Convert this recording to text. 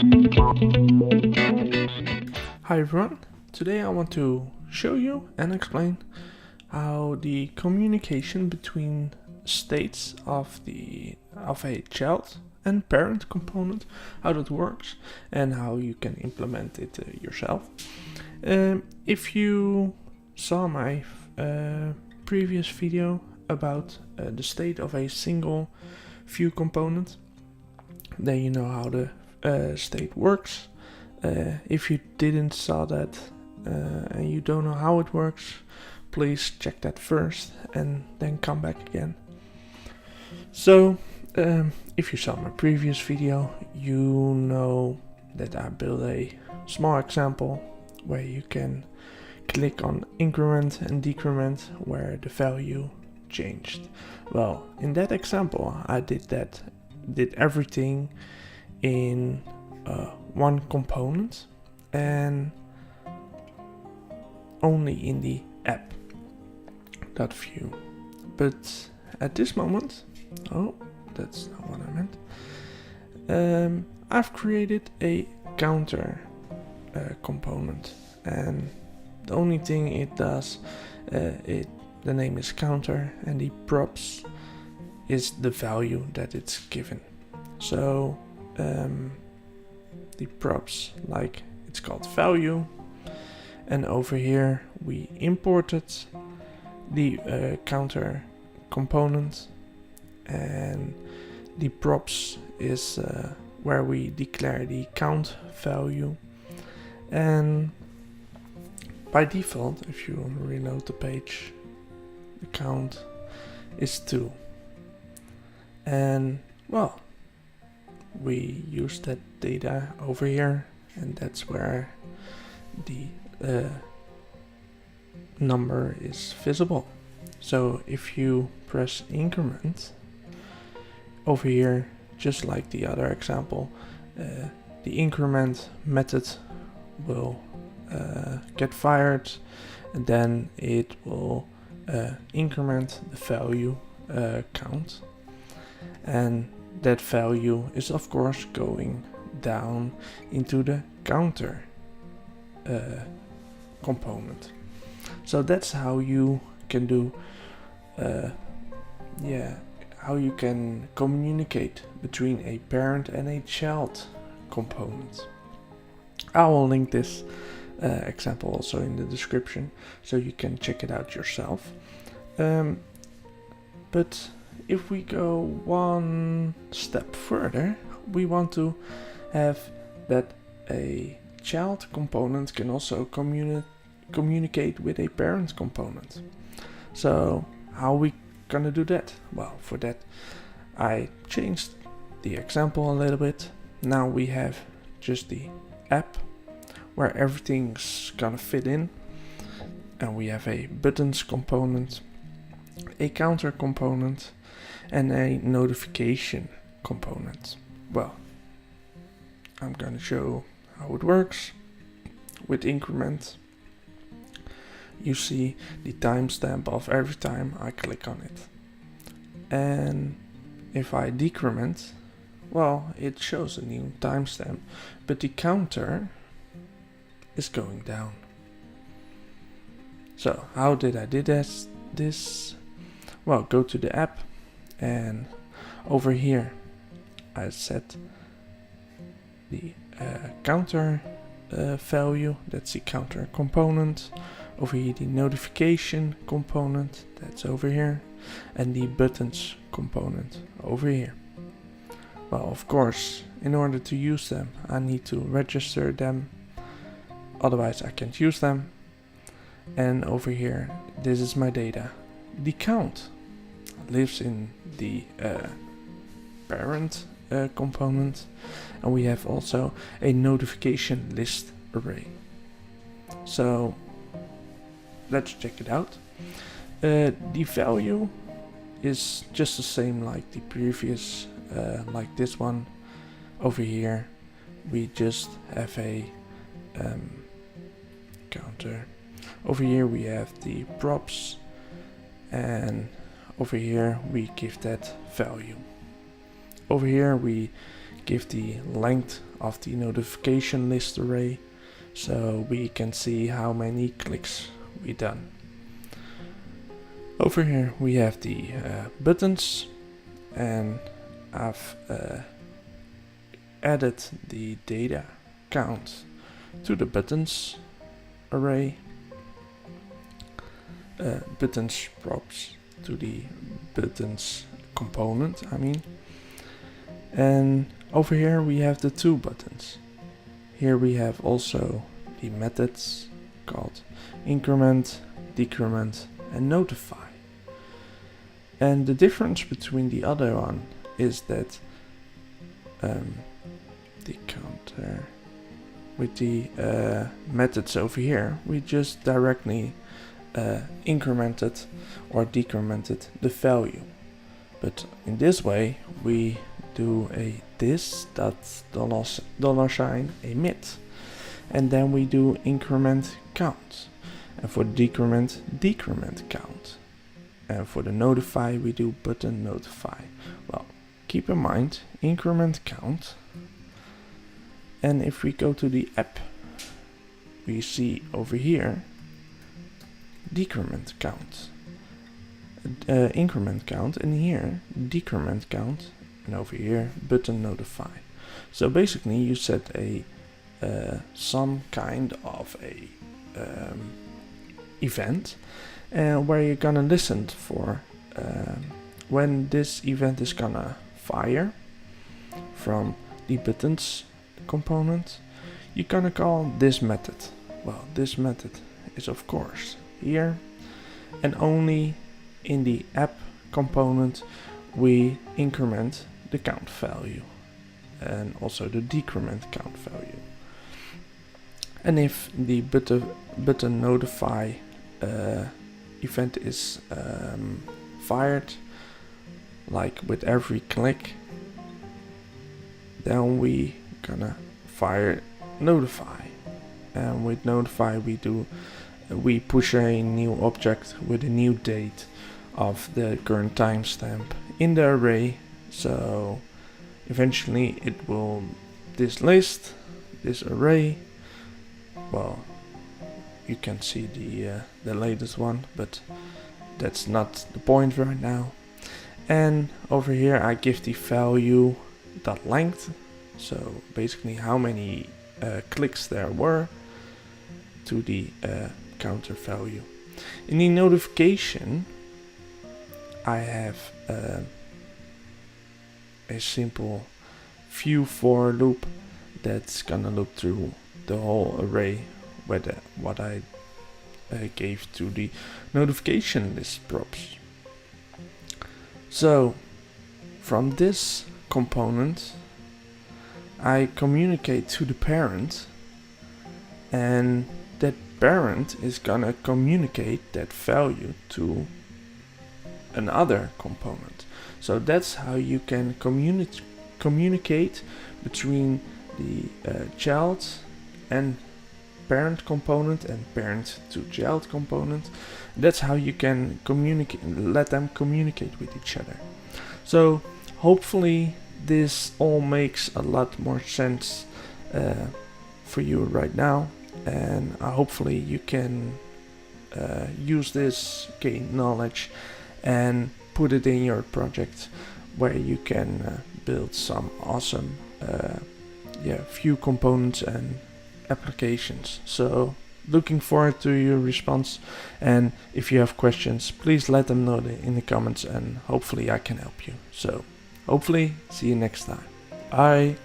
Hi everyone, today I want to show you and explain how the communication between states of a child and parent component, how that works and how you can implement it yourself. If you saw my previous video about the state of a single view component, then you know how the state works. If you didn't saw that and you don't know how it works, please check that first and then come back again. So if you saw my previous video, you know that I built a small example where you can click on increment and decrement where the value changed. Well, in that example I did everything in one component and only in the app.view. But at this moment, oh, that's not what I meant. I've created a counter component, and the only thing it does, the name is counter, and the props is the value that it's given. So the props, like it's called value, and over here we imported the counter component, and the props is where we declare the count value, and by default, if you reload the page, the count is 2, and well, we use that data over here, and that's where the number is visible. So if you press increment over here, just like the other example, the increment method will get fired, and then it will increment the value count, and that value is of course going down into the counter component. So that's how you can do how you can communicate between a parent and a child component. I will link this example also in the description so you can check it out yourself. But if we go one step further, we want to have that a child component can also communicate with a parent component. So how are we gonna do that? Well, for that I changed the example a little bit. Now we have just the app where everything's gonna fit in, and we have a buttons component, a counter component, and a notification component. Well, I'm gonna show how it works. With increment, you see the timestamp of every time I click on it. And if I decrement, well, it shows a new timestamp, but the counter is going down. So how did I do this? Well, go to the app, and over here I set the counter value, that's the counter component. Over here the notification component, that's over here, and the buttons component over here. Well, of course, in order to use them I need to register them, otherwise I can't use them. And over here, this is my data. The count lives in the parent component, and we have also a notification list array. So let's check it out. The value is just the same like the previous, like this one. Over here we just have a counter. Over here we have the props, and over here we give that value. Over here we give the length of the notification list array, so we can see how many clicks we done. Over here we have the buttons, and I've added the data count to the buttons array, buttons props to the buttons component, and over here we have the two buttons. Here we have also the methods called increment, decrement and notify. And the difference between the other one is that the counter with the methods over here, we just directly incremented or decremented the value. But in this way we do a this dot dollar sign emit, and then we do increment count, and for decrement count, and for the notify we do button notify. Well, keep in mind increment count, and if we go to the app we see over here decrement count, increment count, and here decrement count, and over here button notify. So basically you set a some kind of a event where you're gonna listen for when this event is gonna fire from the buttons component. You're gonna call this method. Well, this method is of course here, and only in the app component we increment the count value and also the decrement count value. And if the button notify event is fired, like with every click, then we gonna fire notify, and with notify we push a new object with a new date of the current timestamp in the array. So eventually it will this array. Well, you can see the latest one, but that's not the point right now. And over here I give the value dot length, so basically how many clicks there were, to the counter value. In the notification I have a simple few for loop that's gonna loop through the whole array with what I gave to the notification list props. So from this component I communicate to the parent, and that parent is gonna communicate that value to another component. So that's how you can communicate between the child and parent component and parent to child component. That's how you can let them communicate with each other. So hopefully this all makes a lot more sense for you right now, and hopefully you can use this, gain knowledge, and put it in your project where you can build some awesome Vue components and applications. So looking forward to your response, and if you have questions please let them know in the comments, and hopefully I can help you. So hopefully see you next time. Bye.